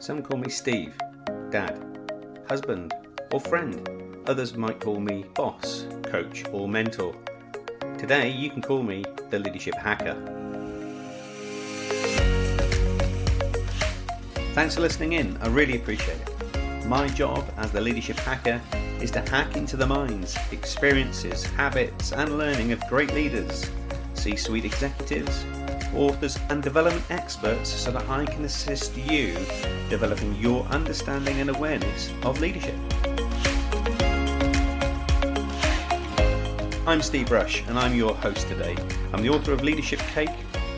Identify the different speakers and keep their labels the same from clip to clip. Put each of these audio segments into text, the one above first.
Speaker 1: Some call me Steve, Dad, husband, or friend. Others might call me boss, coach, or mentor. Today, you can call me the Leadership Hacker. Thanks for listening in. I really appreciate it. My job as the Leadership Hacker is to hack into the minds, experiences, habits, and learning of great leaders, C-suite executives, authors, and development experts so that I can assist you developing your understanding and awareness of leadership. I'm Steve Rush and I'm your host today. I'm the author of Leadership Cake.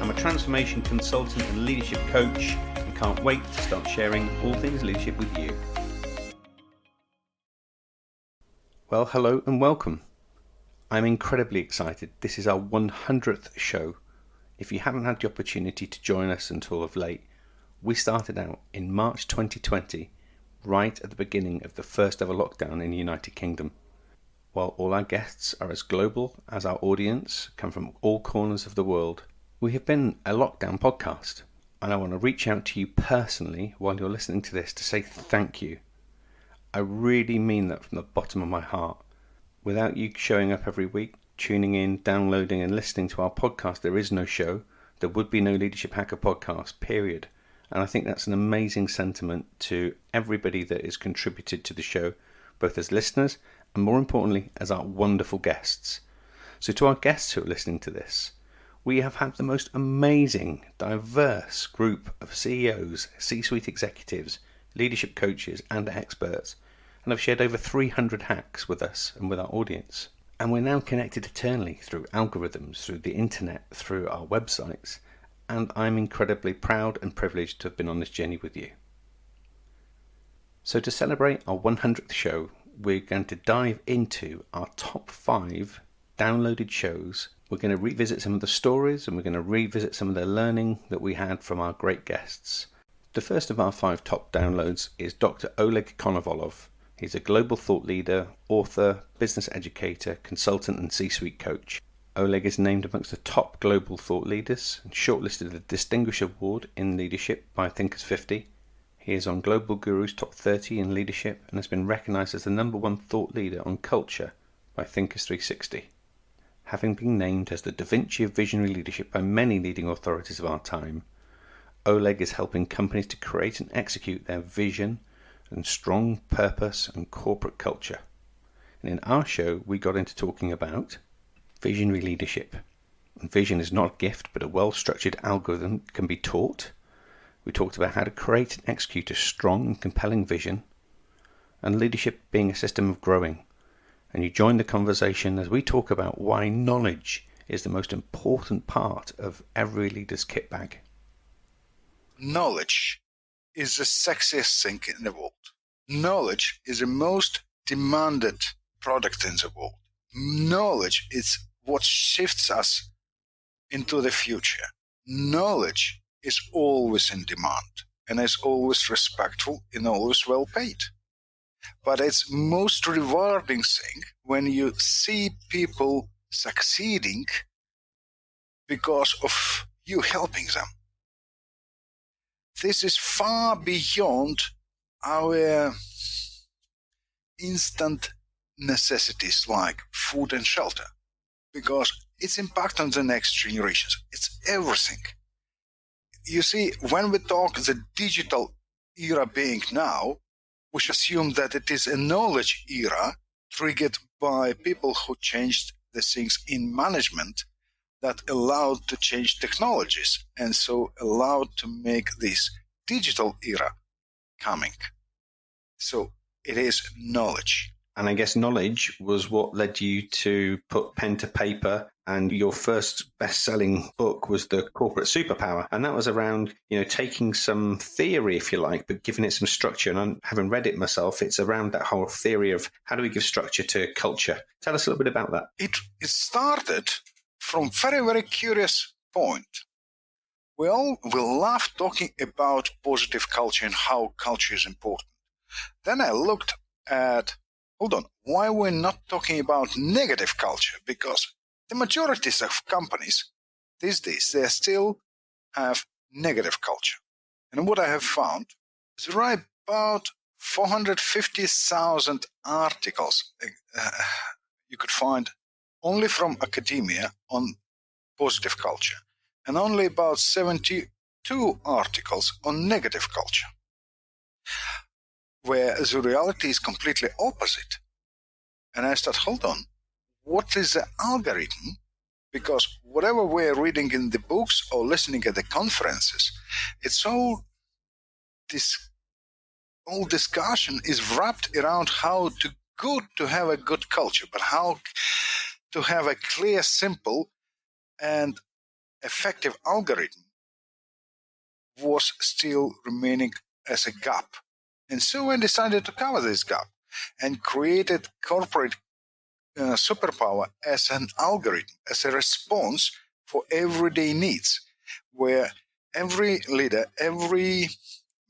Speaker 1: I'm a transformation consultant and leadership coach and can't wait to start sharing all things leadership with you. Well, hello and welcome. I'm incredibly excited. This is our 100th show. If you haven't had the opportunity to join us until of late, we started out in March 2020, right at the beginning of the first ever lockdown in the United Kingdom. While all our guests are as global as our audience, come from all corners of the world, we have been a lockdown podcast, and I want to reach out to you personally while you're listening to this to say thank you. I really mean that from the bottom of my heart. Without you showing up every week, tuning in, downloading and listening to our podcast, there is no show. There would be no Leadership Hacker podcast, period. And I think that's an amazing sentiment to everybody that has contributed to the show, both as listeners and more importantly, as our wonderful guests. So to our guests who are listening to this, we have had the most amazing, diverse group of CEOs, C-suite executives, leadership coaches and experts, and have shared over 300 hacks with us and with our audience. And we're now connected eternally through algorithms, through the internet, through our websites, and I'm incredibly proud and privileged to have been on this journey with you. So to celebrate our 100th show, we're going to dive into our top 5 downloaded shows. We're going to revisit some of the stories and we're going to revisit some of the learning that we had from our great guests. The first of our 5 top downloads is Dr. Oleg Konovalov. He's a global thought leader, author, business educator, consultant and C-suite coach. Oleg is named amongst the top global thought leaders and shortlisted the Distinguished Award in Leadership by Thinkers 50. He is on Global Guru's Top 30 in Leadership and has been recognized as the #1 thought leader on culture by Thinkers 360. Having been named as the Da Vinci of visionary leadership by many leading authorities of our time, Oleg is helping companies to create and execute their vision and strong purpose and corporate culture. And in our show, we got into talking about visionary leadership. And vision is not a gift, but a well-structured algorithm that can be taught. We talked about how to create and execute a strong and compelling vision, and leadership being a system of growing. And you join the conversation as we talk about why knowledge is the most important part of every leader's kit bag.
Speaker 2: Knowledge is the sexiest thing in the world. Knowledge is the most demanded product in the world. Knowledge is what shifts us into the future. Knowledge is always in demand and is always respectful and always well paid. But it's most rewarding thing when you see people succeeding because of you helping them. This is far beyond our instant necessities like food and shelter, because its impact on the next generations, it's everything. You see, when we talk the digital era being now, we should assume that it is a knowledge era triggered by people who changed the things in management that allowed to change technologies and so allowed to make this digital era coming. So it is knowledge.
Speaker 1: And I guess knowledge was what led you to put pen to paper, and your first best-selling book was The Corporate Superpower. And that was around, taking some theory, if you like, but giving it some structure. And having read it myself, it's around that whole theory of how do we give structure to culture. Tell us a little bit about that.
Speaker 2: It started from very, very curious point. We love talking about positive culture and how culture is important. Then I looked at, why we're not talking about negative culture? Because the majority of companies these days, they still have negative culture. And what I have found, There are about 450,000 articles you could find only from academia on positive culture, and only about 72 articles on negative culture, where the reality is completely opposite. And I start, hold on, what is the algorithm? Because whatever we're reading in the books or listening at the conferences, it's all discussion is wrapped around how to have a good culture, but how to have a clear, simple, and effective algorithm was still remaining as a gap. And so I decided to cover this gap and created corporate superpower as an algorithm, as a response for everyday needs, where every leader, every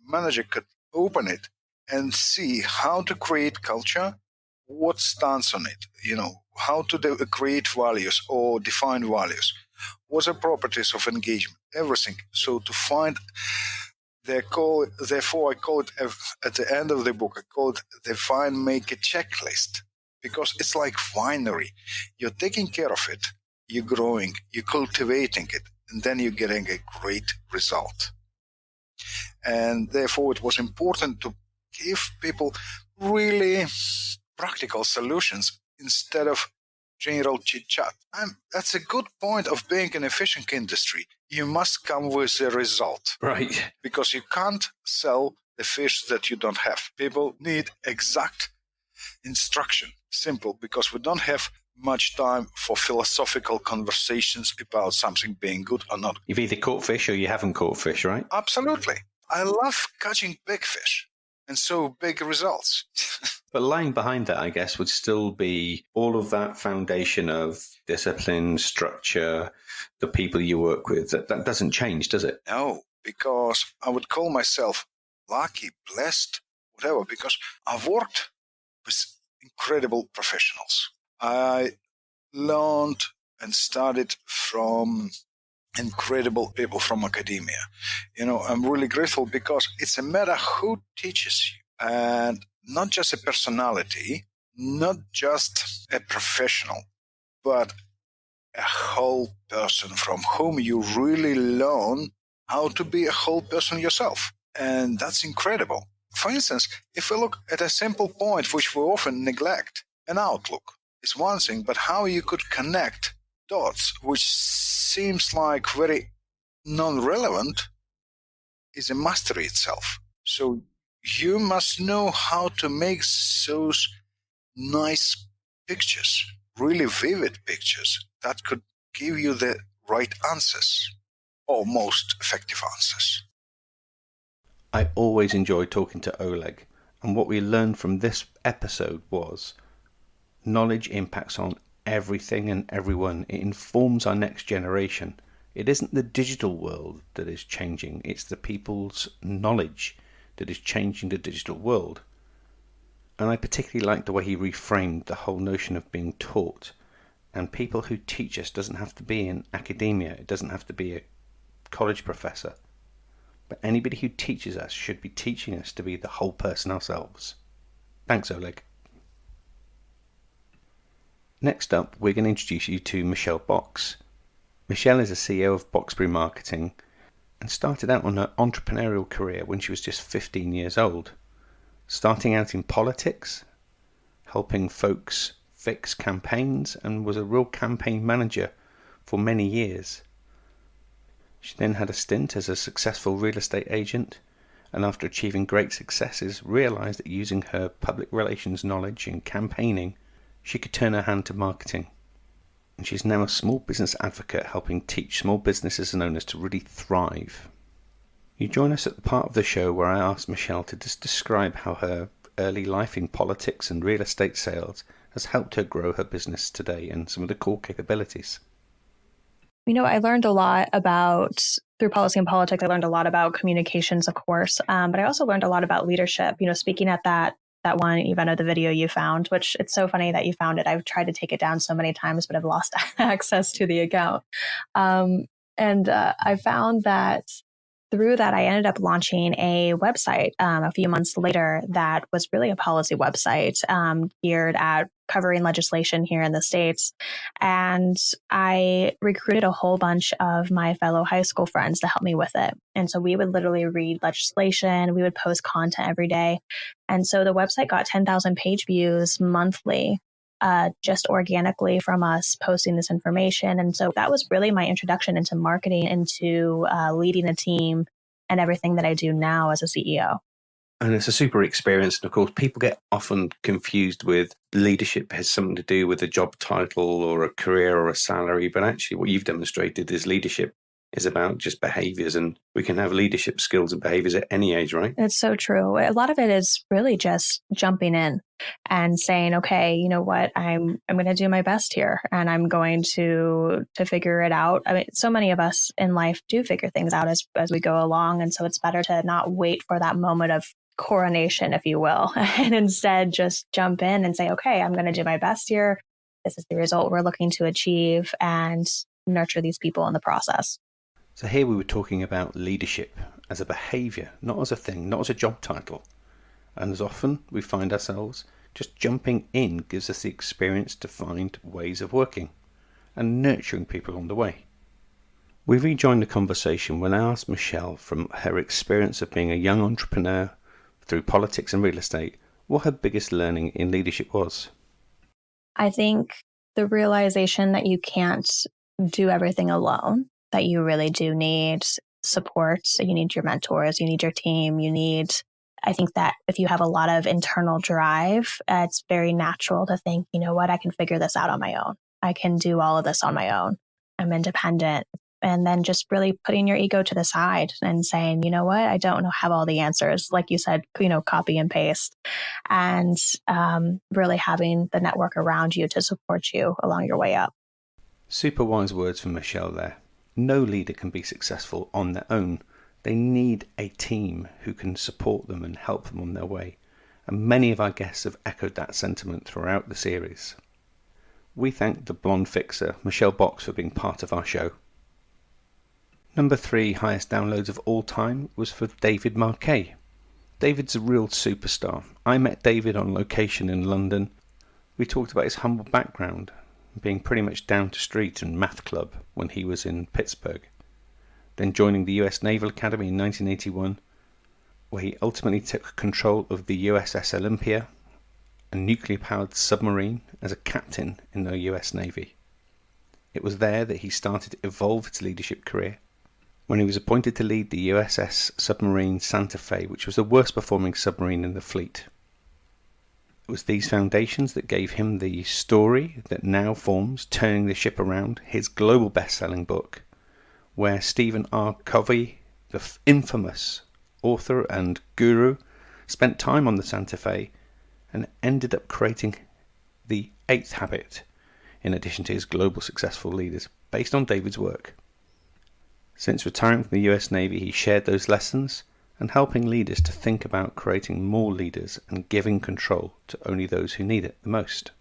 Speaker 2: manager could open it and see how to create culture, what stands on it, how to create values or define values, what are properties of engagement, everything. So to find therefore I call it, at the end of the book, I call it define, make a checklist, because it's like winery. You're taking care of it, you're growing, you're cultivating it, and then you're getting a great result. And therefore it was important to give people really practical solutions instead of general chit-chat. That's a good point of being an efficient industry. You must come with a result.
Speaker 1: Right.
Speaker 2: Because you can't sell the fish that you don't have. People need exact instruction. Simple, because we don't have much time for philosophical conversations about something being good or not.
Speaker 1: You've either caught fish or you haven't caught fish, right?
Speaker 2: Absolutely. I love catching big fish, and so big results.
Speaker 1: But lying behind that, I guess, would still be all of that foundation of discipline, structure, the people you work with. That doesn't change, does it?
Speaker 2: No, because I would call myself lucky, blessed, whatever, because I've worked with incredible professionals. I learned and studied from incredible people from academia. I'm really grateful because it's a matter who teaches you, and not just a personality, not just a professional, but a whole person from whom you really learn how to be a whole person yourself. And that's incredible. For instance, if we look at a simple point which we often neglect, an outlook is one thing, but how you could connect dots, which seems like very non-relevant, is a mastery itself. So you must know how to make those nice pictures, really vivid pictures that could give you the right answers, or most effective answers.
Speaker 1: I always enjoy talking to Oleg, and what we learned from this episode was knowledge impacts on everything and everyone. It informs our next generation. It isn't the digital world that is changing, it's the people's knowledge that is changing the digital world. And I particularly like the way he reframed the whole notion of being taught. And people who teach us doesn't have to be in academia, it doesn't have to be a college professor. But anybody who teaches us should be teaching us to be the whole person ourselves. Thanks, Oleg. Next up, we're going to introduce you to Michelle Box. Michelle is the CEO of Boxbury Marketing and started out on her entrepreneurial career when she was just 15 years old, starting out in politics, helping folks fix campaigns, and was a real campaign manager for many years. She then had a stint as a successful real estate agent, and after achieving great successes, realised that using her public relations knowledge in campaigning, she could turn her hand to marketing. And she's now a small business advocate helping teach small businesses and owners to really thrive. You join us at the part of the show where I asked Michelle to just describe how her early life in politics and real estate sales has helped her grow her business today and some of the core capabilities.
Speaker 3: I learned a lot through policy and politics, I learned a lot about communications, of course, but I also learned a lot about leadership. Speaking at that one event of the video you found, which it's so funny that you found it. I've tried to take it down so many times, but I've lost access to the account. And I found that through that, I ended up launching a website a few months later that was really a policy website geared at covering legislation here in the States. And I recruited a whole bunch of my fellow high school friends to help me with it. And so we would literally read legislation, we would post content every day. And so the website got 10,000 page views monthly. Just organically from us posting this information. And so that was really my introduction into marketing, into leading a team and everything that I do now as a CEO.
Speaker 1: And it's a super experience. And of course, people get often confused with leadership has something to do with a job title or a career or a salary. But actually, what you've demonstrated is leadership is about just behaviors, and we can have leadership skills and behaviors at any age, right?
Speaker 3: It's so true. A lot of it is really just jumping in and saying, okay, you know what, I'm going to do my best here, and I'm going to figure it out. I mean, so many of us in life do figure things out as we go along, and so it's better to not wait for that moment of coronation, if you will, and instead just jump in and say, okay, I'm going to do my best here. This is the result we're looking to achieve, and nurture these people in the process.
Speaker 1: So here we were talking about leadership as a behaviour, not as a thing, not as a job title. And as often we find ourselves just jumping in gives us the experience to find ways of working and nurturing people on the way. We rejoined the conversation when I asked Michelle from her experience of being a young entrepreneur through politics and real estate what her biggest learning in leadership was.
Speaker 3: I think the realization that you can't do everything alone, that you really do need support. So you need your mentors, you need your team, I think that if you have a lot of internal drive, it's very natural to think, you know what, I can figure this out on my own. I can do all of this on my own. I'm independent. And then just really putting your ego to the side and saying, you know what, I don't have all the answers. Like you said, copy and paste, and really having the network around you to support you along your way up.
Speaker 1: Super wise words from Michelle there. No leader can be successful on their own. They need a team who can support them and help them on their way. And many of our guests have echoed that sentiment throughout the series. We thank the blonde fixer, Michelle Box, for being part of our show. Number 3 highest downloads of all time was for David Marquet. David's a real superstar. I met David on location in London. We talked about his humble background, being pretty much down to street and math club when he was in Pittsburgh. Then joining the US Naval Academy in 1981, where he ultimately took control of the USS Olympia, a nuclear-powered submarine, as a captain in the US Navy. It was there that he started to evolve his leadership career, when he was appointed to lead the USS submarine Santa Fe, which was the worst performing submarine in the fleet. It was these foundations that gave him the story that now forms Turning the Ship Around, his global best-selling book, where Stephen R. Covey, the infamous author and guru, spent time on the Santa Fe and ended up creating the 8th habit, in addition to his global successful leaders, based on David's work. Since retiring from the US Navy, he shared those lessons and helping leaders to think about creating more leaders and giving control to only those who need it the most.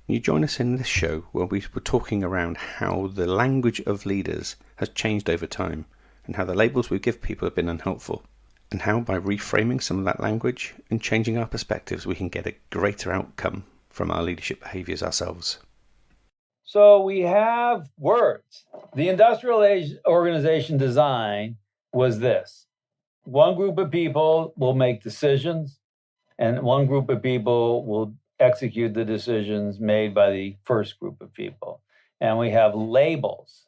Speaker 1: You join us in this show where we were talking around how the language of leaders has changed over time and how the labels we give people have been unhelpful, and how by reframing some of that language and changing our perspectives we can get a greater outcome from our leadership behaviors ourselves.
Speaker 4: So we have words. The industrial age organization design was this. One group of people will make decisions, and one group of people will execute the decisions made by the first group of people. And we have labels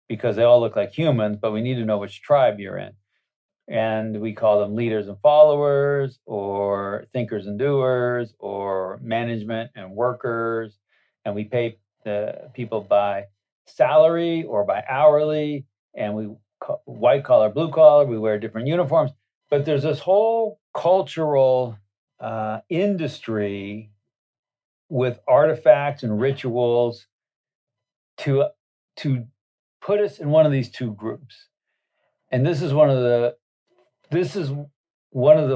Speaker 4: because they all look like humans, but we need to know which tribe you're in. And we call them leaders and followers, or thinkers and doers, or management and workers. And we pay the people by salary or by hourly, and we white collar, blue collar, we wear different uniforms. But there's this whole cultural industry with artifacts and rituals to put us in one of these two groups. And this is one of the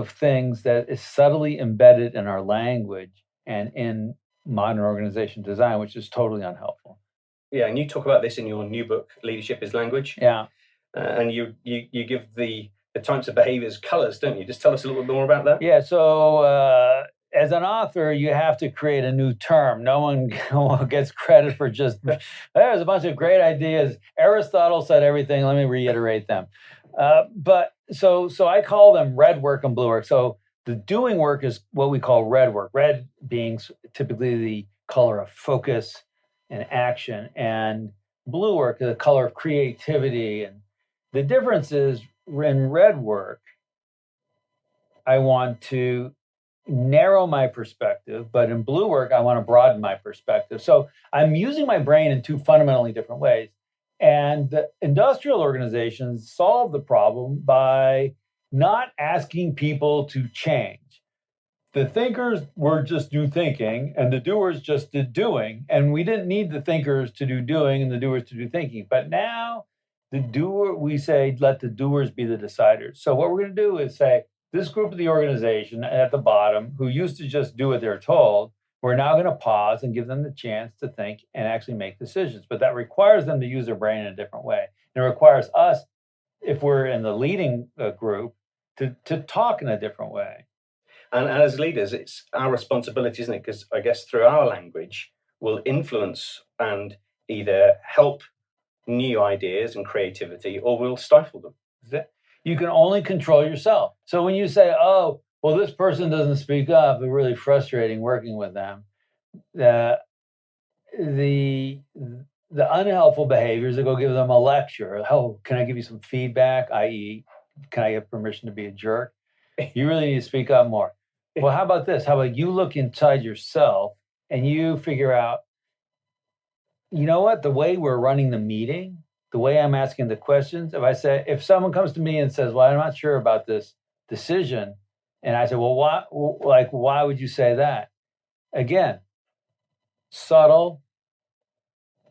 Speaker 4: things that is subtly embedded in our language and in modern organization design, which is totally unhelpful.
Speaker 1: Yeah, and you talk about this in your new book, Leadership is Language.
Speaker 4: Yeah.
Speaker 1: and you give the types of behaviors colors, don't you? Just tell us a little bit more about that.
Speaker 4: Yeah. So as an author, you have to create a new term. No one gets credit for just, there's a bunch of great ideas. Aristotle said everything. Let me reiterate them. But so I call them red work and blue work. So the doing work is what we call red work. Red being typically the color of focus and action, and blue work is the color of creativity. And the difference is in red work, I want to narrow my perspective, but in blue work, I want to broaden my perspective. So I'm using my brain in two fundamentally different ways. And the industrial organizations solve the problem by not asking people to change. The thinkers were just do thinking, and the doers just did doing. And we didn't need the thinkers to do doing and the doers to do thinking. But now we say, let the doers be the deciders. So what we're going to do is say, this group of the organization at the bottom, who used to just do what they're told, we're now going to pause and give them the chance to think and actually make decisions. But that requires them to use their brain in a different way. And it requires us, if we're in the leading group, to talk in a different way.
Speaker 1: And as leaders, it's our responsibility, isn't it? Because I guess through our language, we'll influence and either help new ideas and creativity, or we'll stifle them.
Speaker 4: You can only control yourself. So when you say, oh, well, this person doesn't speak up, it's really frustrating working with them. The unhelpful behaviors to go give them a lecture. Oh, can I give you some feedback? I.e., can I get permission to be a jerk? You really need to speak up more. Well, how about this? How about you look inside yourself and you figure out, you know what, the way we're running the meeting, the way I'm asking the questions, if someone comes to me and says, well, I'm not sure about this decision, and I say, well, why would you say that? Again, subtle,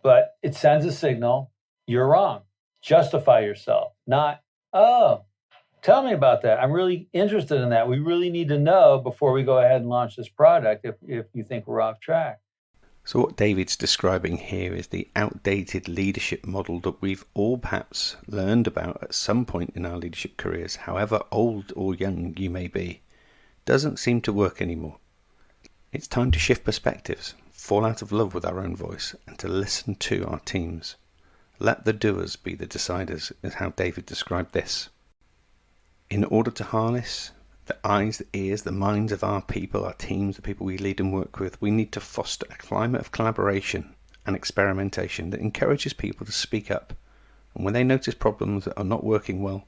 Speaker 4: but it sends a signal, you're wrong. Justify yourself, not, oh, tell me about that. I'm really interested in that. We really need to know before we go ahead and launch this product if you think we're off track.
Speaker 1: So what David's describing here is the outdated leadership model that we've all perhaps learned about at some point in our leadership careers, however old or young you may be, doesn't seem to work anymore. It's time to shift perspectives, fall out of love with our own voice, and to listen to our teams. Let the doers be the deciders, is how David described this. In order to harness the eyes, the ears, the minds of our people, our teams, the people we lead and work with, we need to foster a climate of collaboration and experimentation that encourages people to speak up, and when they notice problems that are not working well,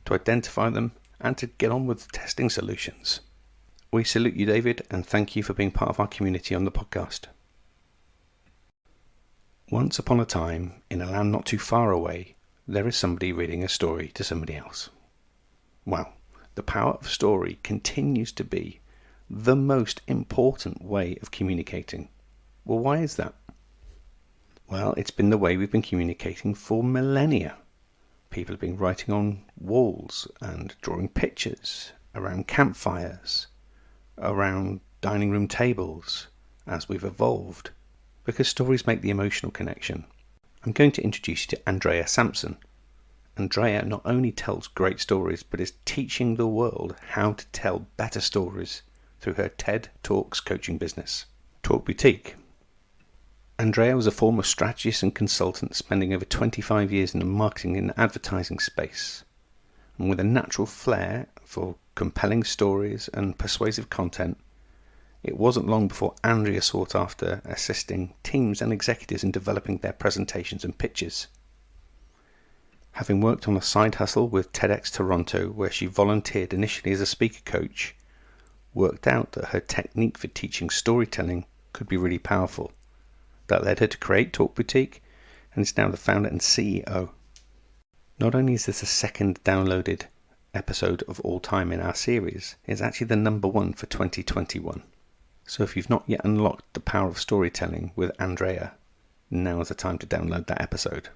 Speaker 1: to identify them and to get on with testing solutions. We salute you, David, and thank you for being part of our community on the podcast. Once upon a time, in a land not too far away, there is somebody reading a story to somebody else. Wow, the power of story continues to be the most important way of communicating. Well, why is that? Well, it's been the way we've been communicating for millennia. People have been writing on walls and drawing pictures around campfires, around dining room tables, as we've evolved, because stories make the emotional connection. I'm going to introduce you to Andrea Sampson. Andrea not only tells great stories, but is teaching the world how to tell better stories through her TED Talks coaching business, Talk Boutique. Andrea was a former strategist and consultant, spending over 25 years in the marketing and advertising space. And with a natural flair for compelling stories and persuasive content, it wasn't long before Andrea sought after assisting teams and executives in developing their presentations and pitches. Having worked on a side hustle with TEDx Toronto, where she volunteered initially as a speaker coach, worked out that her technique for teaching storytelling could be really powerful. That led her to create Talk Boutique, and is now the founder and CEO. Not only is this the second downloaded episode of all time in our series, it's actually the number one for 2021. So if you've not yet unlocked the power of storytelling with Andrea, now is the time to download that episode.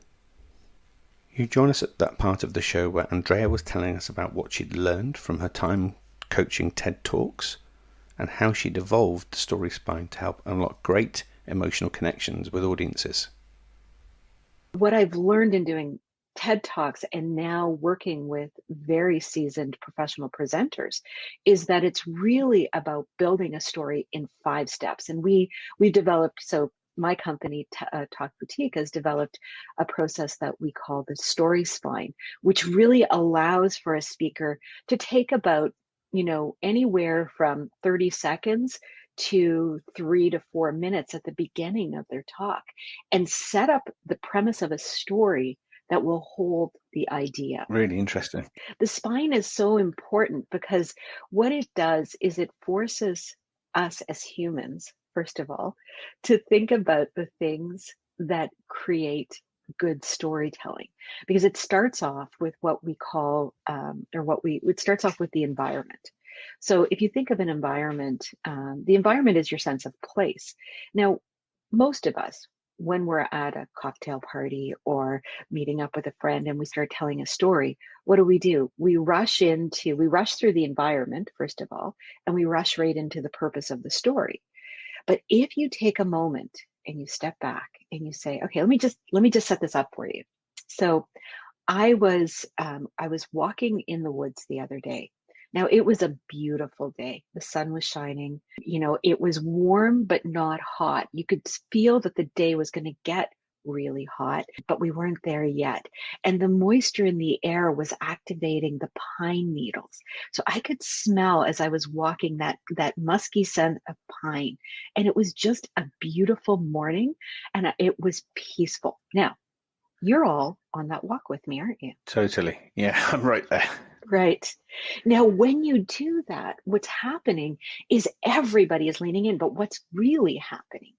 Speaker 1: You join us at that part of the show where Andrea was telling us about what she'd learned from her time coaching TED Talks and how she'd evolved the story spine to help unlock great emotional connections with audiences.
Speaker 5: What I've learned in doing TED Talks and now working with very seasoned professional presenters is that it's really about building a story in 5 steps. And we developed, so my company, Talk Boutique, has developed a process that we call the story spine, which really allows for a speaker to take about, anywhere from 30 seconds to 3 to 4 minutes at the beginning of their talk and set up the premise of a story that will hold the idea.
Speaker 1: Really interesting.
Speaker 5: The spine is so important because what it does is it forces us as humans, first of all, to think about the things that create good storytelling, because it starts off with what we call, it starts off with the environment. So if you think of an environment, the environment is your sense of place. Now, most of us, when we're at a cocktail party or meeting up with a friend and we start telling a story, what do? We rush through the environment, first of all, and we rush right into the purpose of the story. But if you take a moment and you step back and you say, okay, let me just set this up for you. So I was walking in the woods the other day. Now, it was a beautiful day. The sun was shining. It was warm, but not hot. You could feel that the day was going to get really hot, but we weren't there yet. And the moisture in the air was activating the pine needles. So I could smell as I was walking that musky scent of pine. And it was just a beautiful morning and it was peaceful. Now, you're all on that walk with me, aren't you?
Speaker 1: Totally. Yeah, I'm right there.
Speaker 5: Right. Now, when you do that, what's happening is everybody is leaning in, but what's really happening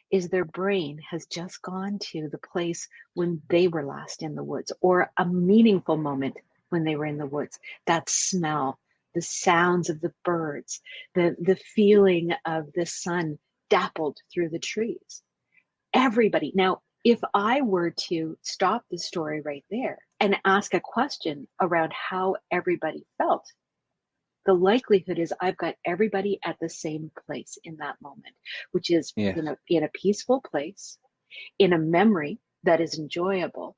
Speaker 5: is their brain has just gone to the place when they were last in the woods, or a meaningful moment when they were in the woods. That smell, the sounds of the birds, the feeling of the sun dappled through the trees. Everybody. Now, if I were to stop the story right there and ask a question around how everybody felt, the likelihood is I've got everybody at the same place in that moment, which is in a peaceful place, in a memory that is enjoyable.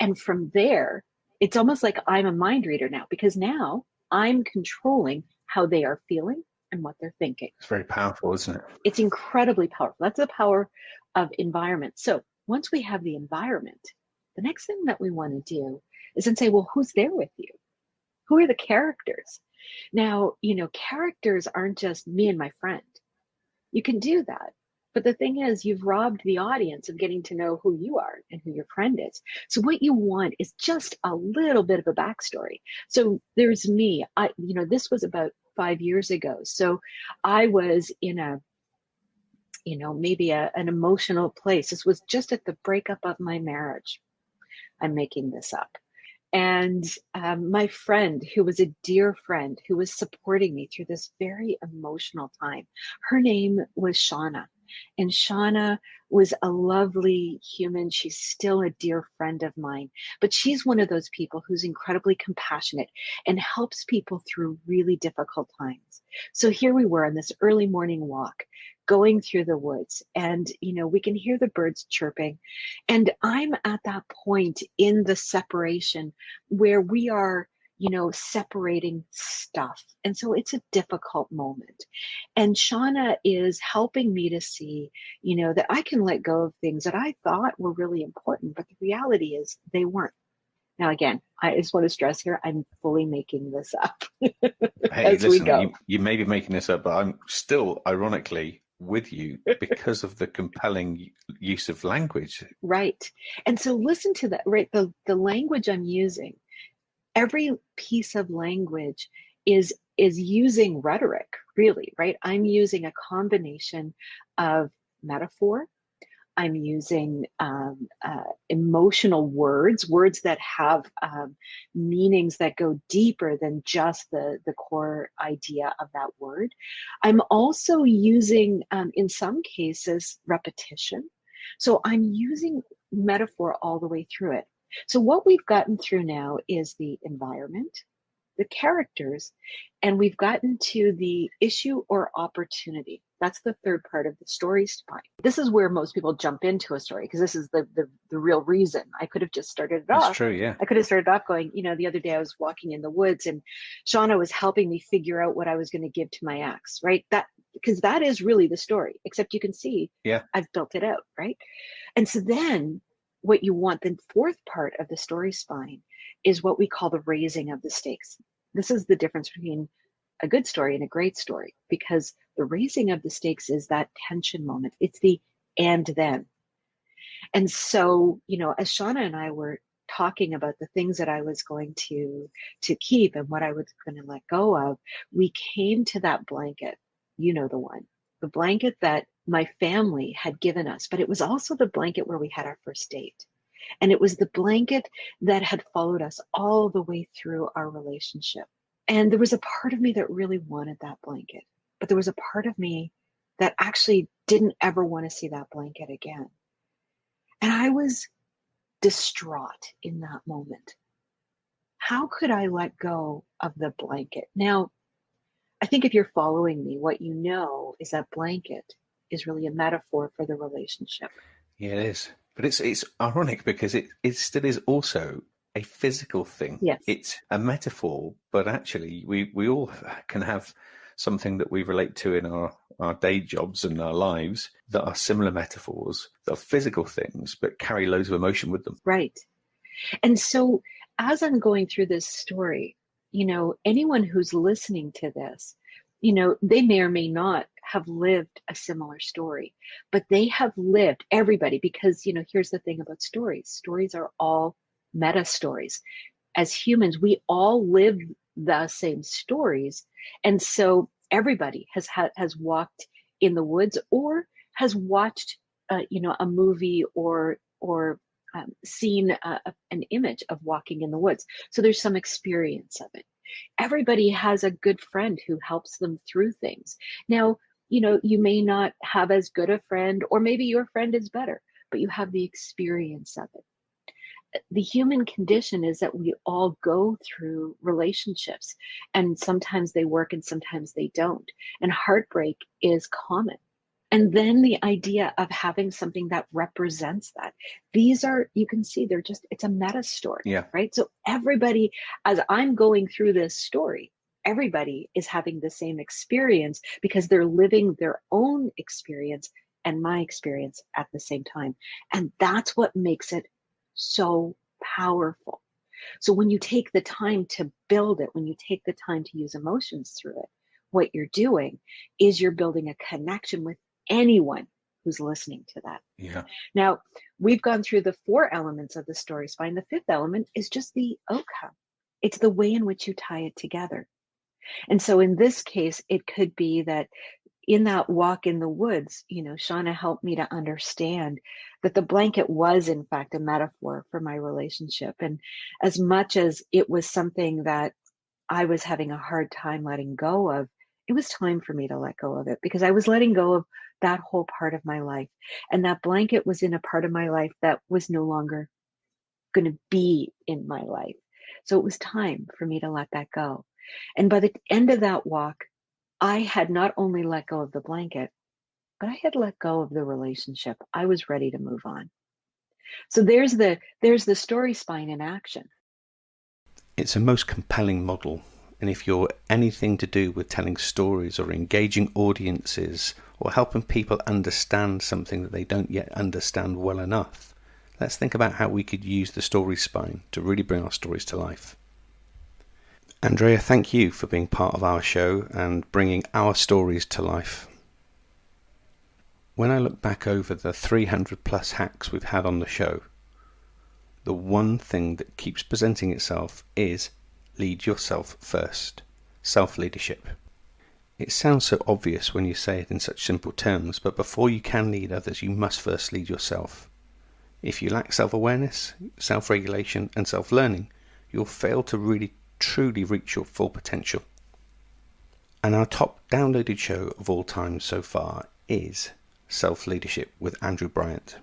Speaker 5: And from there, it's almost like I'm a mind reader now, because now I'm controlling how they are feeling and what they're thinking.
Speaker 1: It's very powerful, isn't it?
Speaker 5: It's incredibly powerful. That's the power of environment. So once we have the environment, the next thing that we want to do is then say, well, who's there with you? Who are the characters? Now, characters aren't just me and my friend. You can do that. But the thing is, you've robbed the audience of getting to know who you are and who your friend is. So what you want is just a little bit of a backstory. So there's me. This was about 5 years ago. So I was in maybe an emotional place. This was just at the breakup of my marriage. I'm making this up. And my friend, who was a dear friend, who was supporting me through this very emotional time, her name was Shauna. And Shauna was a lovely human. She's still a dear friend of mine. But she's one of those people who's incredibly compassionate and helps people through really difficult times. So here we were on this early morning walk, going through the woods, and we can hear the birds chirping, and I'm at that point in the separation where we are separating stuff, and so it's a difficult moment, and Shauna is helping me to see that I can let go of things that I thought were really important, but the reality is they weren't. Now, again, I just want to stress here, I'm fully making this up.
Speaker 1: Hey,
Speaker 5: we go.
Speaker 1: You may be making this up, but I'm still, ironically, with you because of the compelling use of language.
Speaker 5: Right. And so listen to that, right? The language I'm using, every piece of language is using rhetoric, really, right? I'm using a combination of metaphor. I'm using emotional words that have meanings that go deeper than just the core idea of that word. I'm also using, in some cases, repetition. So I'm using metaphor all the way through it. So what we've gotten through now is the environment, the characters, and we've gotten to the issue or opportunity. That's the third part of the story spine. This is where most people jump into a story, because this is the real reason. I could have just started it
Speaker 1: That's
Speaker 5: off.
Speaker 1: true, yeah.
Speaker 5: I could have started off going, the other day I was walking in the woods and Shauna was helping me figure out what I was going to give to my ex, right? Because that is really the story, except you can see I've built it out, right? And so then what you want, the fourth part of the story spine, is what we call the raising of the stakes. This is the difference between a good story and a great story, because the raising of the stakes is that tension moment. It's the and then. And so, as Shauna and I were talking about the things that I was going to keep and what I was going to let go of, we came to that blanket, the one, the blanket that my family had given us, but it was also the blanket where we had our first date. And it was the blanket that had followed us all the way through our relationship. And there was a part of me that really wanted that blanket, but there was a part of me that actually didn't ever want to see that blanket again. And I was distraught in that moment. How could I let go of the blanket? Now, I think if you're following me, what you know is that blanket is really a metaphor for the relationship.
Speaker 1: Yeah, it is. But it's ironic because it still is also a physical thing.
Speaker 5: Yes.
Speaker 1: It's a metaphor, but actually we all can have something that we relate to in our day jobs and our lives that are similar metaphors, that are physical things, but carry loads of emotion with them.
Speaker 5: Right. And so as I'm going through this story, anyone who's listening to this, they may or may not have lived a similar story, but they have lived, everybody, because, here's the thing about stories. Stories are all meta stories. As humans, we all live the same stories. And so everybody has walked in the woods or has watched, a movie or seen an image of walking in the woods. So there's some experience of it. Everybody has a good friend who helps them through things. Now, you may not have as good a friend, or maybe your friend is better, but you have the experience of it. The human condition is that we all go through relationships, and sometimes they work and sometimes they don't. And heartbreak is common. And then the idea of having something that represents that. These are, you can see, it's a meta story, right? So everybody, as I'm going through this story, everybody is having the same experience because they're living their own experience and my experience at the same time. And that's what makes it so powerful. So when you take the time to build it, when you take the time to use emotions through it, what you're doing is you're building a connection with anyone who's listening to that.
Speaker 1: Yeah.
Speaker 5: Now, we've gone through the 4 elements of the story spine. The 5th element is just the outcome. It's the way in which you tie it together. And so in this case, it could be that in that walk in the woods, Shauna helped me to understand that the blanket was in fact a metaphor for my relationship. And as much as it was something that I was having a hard time letting go of, it was time for me to let go of it, because I was letting go of that whole part of my life. And that blanket was in a part of my life that was no longer going to be in my life. So it was time for me to let that go. And by the end of that walk, I had not only let go of the blanket, but I had let go of the relationship. I was ready to move on. So there's the story spine in action.
Speaker 1: It's a most compelling model. And if you're anything to do with telling stories or engaging audiences or helping people understand something that they don't yet understand well enough, let's think about how we could use the story spine to really bring our stories to life. Andrea, thank you for being part of our show and bringing our stories to life. When I look back over the 300 plus hacks we've had on the show, the one thing that keeps presenting itself is lead yourself first. Self-leadership. It sounds so obvious when you say it in such simple terms, but before you can lead others, you must first lead yourself. If you lack self-awareness, self-regulation and self-learning, you'll fail to really truly reach your full potential. And our top downloaded show of all time so far is Self-Leadership with Andrew Bryant.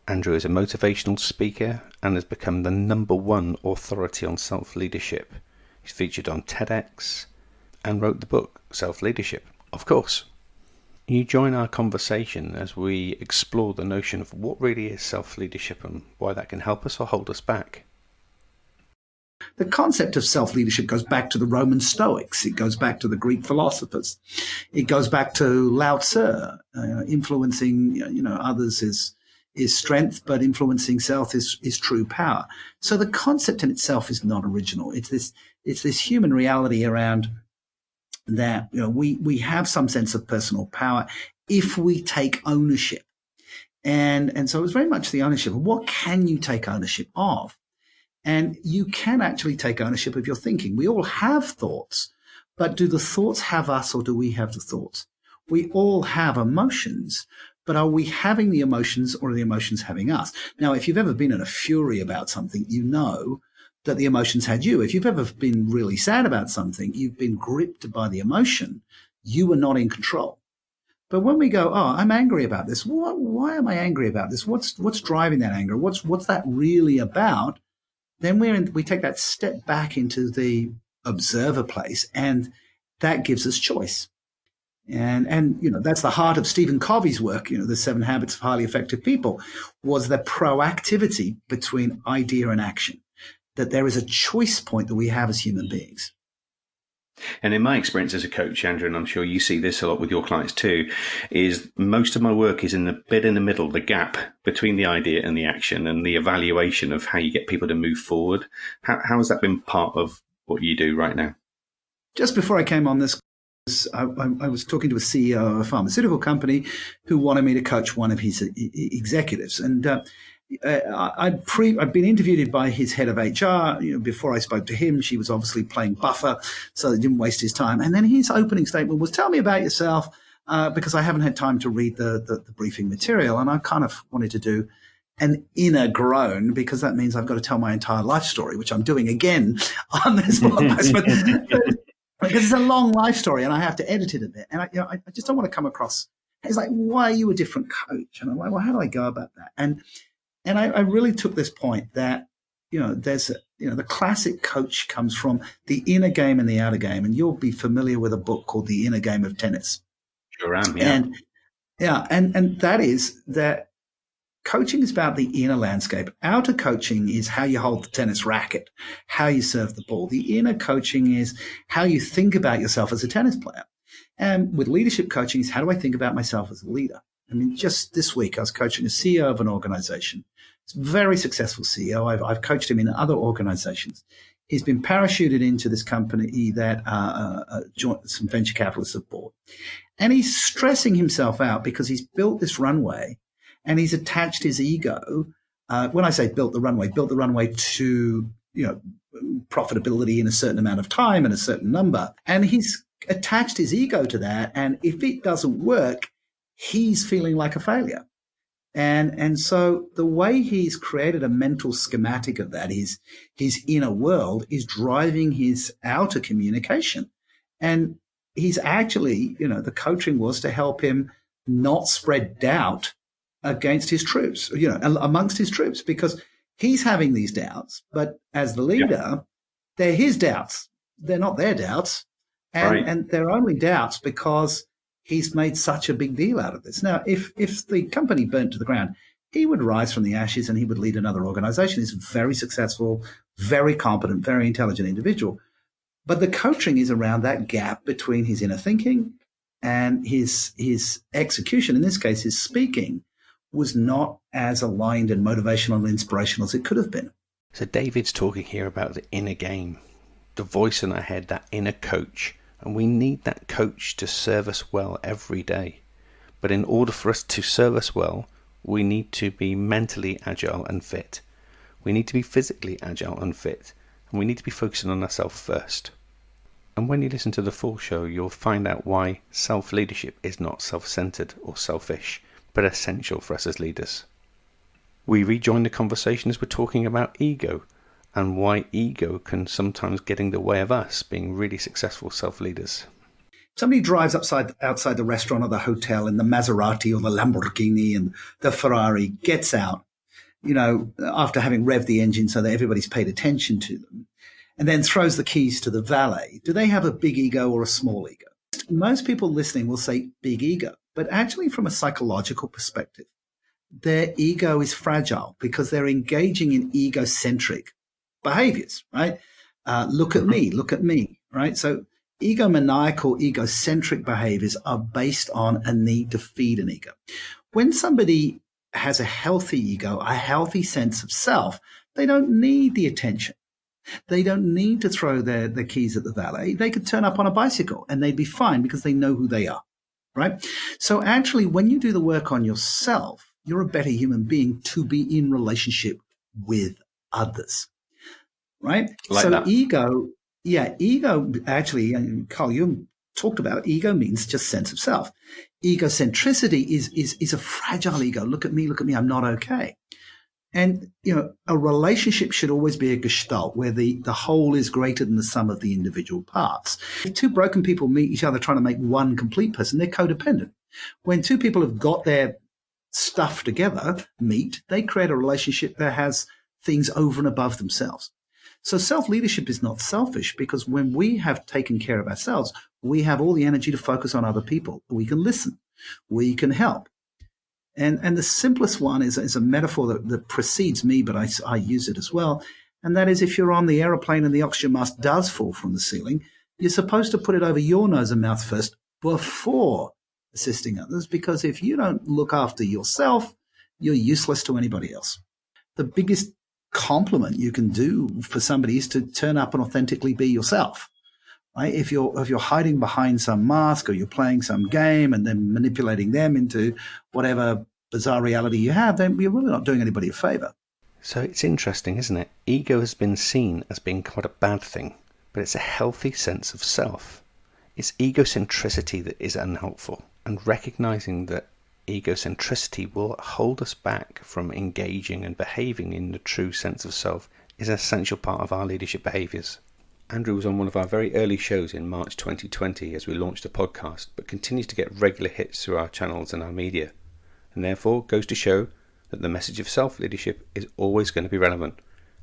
Speaker 1: Andrew is a motivational speaker and has become the #1 authority on self-leadership. He's featured on TEDx and wrote the book Self-Leadership, of course. You join our conversation as we explore the notion of what really is self-leadership and why that can help us or hold us back.
Speaker 6: The concept of self-leadership goes back to the Roman Stoics. It goes back to the Greek philosophers. It goes back to Lao Tzu. Influencing others is strength, but influencing self is true power. So the concept in itself is not original. It's this human reality around that we have some sense of personal power if we take ownership. And so it was very much the ownership of what can you take ownership of? And you can actually take ownership of your thinking. We all have thoughts, but do the thoughts have us or do we have the thoughts? We all have emotions, but are we having the emotions or are the emotions having us? Now, if you've ever been in a fury about something, you know that the emotions had you. If you've ever been really sad about something, you've been gripped by the emotion. You were not in control. But when we go, oh, I'm angry about this. Why am I angry about this? What's driving that anger? What's that really about? Then we take that step back into the observer place, and that gives us choice. And that's the heart of Stephen Covey's work, the 7 Habits of Highly Effective People, was the proactivity between idea and action, that there is a choice point that we have as human beings.
Speaker 1: And in my experience as a coach, Andrew, and I'm sure you see this a lot with your clients too, is most of my work is in the bit in the middle, the gap between the idea and the action and the evaluation of how you get people to move forward. How has that been part of what you do right now?
Speaker 6: Just before I came on this, I was talking to a CEO of a pharmaceutical company who wanted me to coach one of his executives. And I'd been interviewed by his head of HR. Before I spoke to him, she was obviously playing buffer, so they didn't waste his time. And then his opening statement was, "Tell me about yourself," because I haven't had time to read the briefing material. And I kind of wanted to do an inner groan, because that means I've got to tell my entire life story, which I'm doing again on this podcast. Because it's a long life story, and I have to edit it a bit. And I just don't want to come across. It's like, why are you a different coach? And I'm like, well, how do I go about that? And I really took this point that, there's the classic coach comes from the inner game and the outer game. And you'll be familiar with a book called The Inner Game of Tennis.
Speaker 1: Sure am, yeah.
Speaker 6: And that is that coaching is about the inner landscape. Outer coaching is how you hold the tennis racket, how you serve the ball. The inner coaching is how you think about yourself as a tennis player. And with leadership coaching is how do I think about myself as a leader? I mean, just this week, I was coaching a CEO of an organization. It's a very successful CEO. I've coached him in other organizations. He's been parachuted into this company that some venture capitalists have bought. And he's stressing himself out because he's built this runway and he's attached his ego. When I say built the runway to, profitability in a certain amount of time and a certain number. And he's attached his ego to that. And if it doesn't work, he's feeling like a failure. And so the way he's created a mental schematic of that, his inner world, is driving his outer communication. And he's actually, the coaching was to help him not spread doubt against his troops, amongst his troops, because he's having these doubts. But as the leader, they're his doubts. They're not their doubts. And they're only doubts because he's made such a big deal out of this. Now, if the company burnt to the ground, he would rise from the ashes and he would lead another organization. He's a very successful, very competent, very intelligent individual. But the coaching is around that gap between his inner thinking and his execution. In this case, his speaking was not as aligned and motivational and inspirational as it could have been.
Speaker 1: So David's talking here about the inner game, the voice in our head, that inner coach. And we need that coach to serve us well every day. But in order for us to serve us well, we need to be mentally agile and fit. We need to be physically agile and fit. And we need to be focusing on ourselves first. And when you listen to the full show, you'll find out why self-leadership is not self-centered or selfish, but essential for us as leaders. We rejoin the conversation as we're talking about ego, and why ego can sometimes get in the way of us being really successful self-leaders.
Speaker 6: Somebody drives outside the restaurant or the hotel in the Maserati or the Lamborghini and the Ferrari, gets out, after having revved the engine so that everybody's paid attention to them, and then throws the keys to the valet, do they have a big ego or a small ego? Most people listening will say big ego, but actually from a psychological perspective, their ego is fragile because they're engaging in egocentric behaviors, right? Look at me, right? So egomaniacal, egocentric behaviors are based on a need to feed an ego. When somebody has a healthy ego, a healthy sense of self, they don't need the attention. They don't need to throw their keys at the valet. They could turn up on a bicycle and they'd be fine because they know who they are, right? So actually, when you do the work on yourself, you're a better human being to be in relationship with others, right?
Speaker 1: Like
Speaker 6: so
Speaker 1: that.
Speaker 6: ego actually, and Carl, you talked about ego means just sense of self. Egocentricity is a fragile ego. Look at me, I'm not okay. And, a relationship should always be a gestalt where the whole is greater than the sum of the individual parts. If two broken people meet each other trying to make one complete person, they're codependent. When two people have got their stuff together, they create a relationship that has things over and above themselves. So self-leadership is not selfish because when we have taken care of ourselves, we have all the energy to focus on other people. We can listen. We can help. And the simplest one is a metaphor that precedes me, but I use it as well. And that is if you're on the aeroplane and the oxygen mask does fall from the ceiling, you're supposed to put it over your nose and mouth first before assisting others, because if you don't look after yourself, you're useless to anybody else. The biggest compliment you can do for somebody is to turn up and authentically be yourself. Right? If you're hiding behind some mask or you're playing some game and then manipulating them into whatever bizarre reality you have, then you're really not doing anybody a favor.
Speaker 1: So it's interesting, isn't it? Ego has been seen as being quite a bad thing, but it's a healthy sense of self. It's egocentricity that is unhelpful, and recognizing that egocentricity will hold us back from engaging and behaving in the true sense of self is an essential part of our leadership behaviors. Andrew was on one of our very early shows in March 2020 as we launched a podcast, but continues to get regular hits through our channels and our media, and therefore goes to show that the message of self-leadership is always going to be relevant.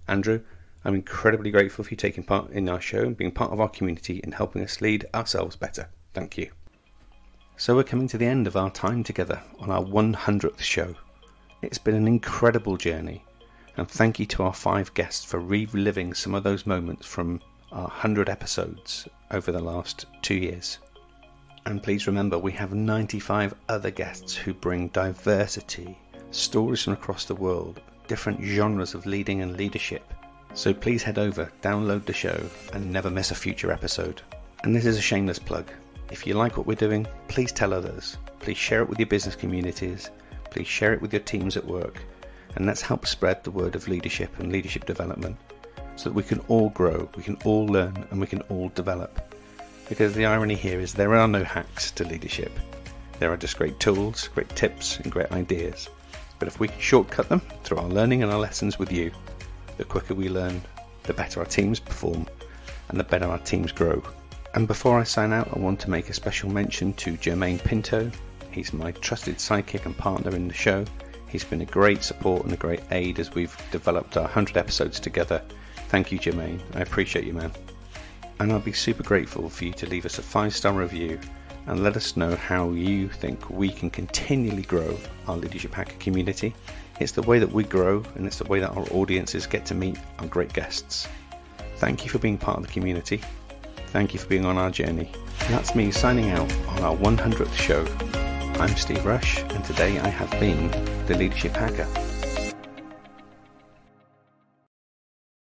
Speaker 1: Andrew, I'm incredibly grateful for you taking part in our show and being part of our community and helping us lead ourselves better. Thank you. So we're coming to the end of our time together on our 100th show. It's been an incredible journey, and thank you to our 5 guests for reliving some of those moments from our 100 episodes over the last 2 years. And please remember, we have 95 other guests who bring diversity, stories from across the world, different genres of leading and leadership. So please head over, download the show, and never miss a future episode. And this is a shameless plug. If you like what we're doing, please tell others. Please share it with your business communities. Please share it with your teams at work. And let's help spread the word of leadership and leadership development, so that we can all grow, we can all learn, and we can all develop. Because the irony here is there are no hacks to leadership. There are just great tools, great tips, and great ideas. But if we can shortcut them through our learning and our lessons with you, the quicker we learn, the better our teams perform, and the better our teams grow. And before I sign out, I want to make a special mention to Jermaine Pinto. He's my trusted sidekick and partner in the show. He's been a great support and a great aid as we've developed our 100 episodes together. Thank you, Jermaine. I appreciate you, man. And I'll be super grateful for you to leave us a 5-star review and let us know how you think we can continually grow our Leadership Hacker community. It's the way that we grow, and it's the way that our audiences get to meet our great guests. Thank you for being part of the community. Thank you for being on our journey. And that's me signing out on our 100th show. I'm Steve Rush, and today I have been the Leadership Hacker.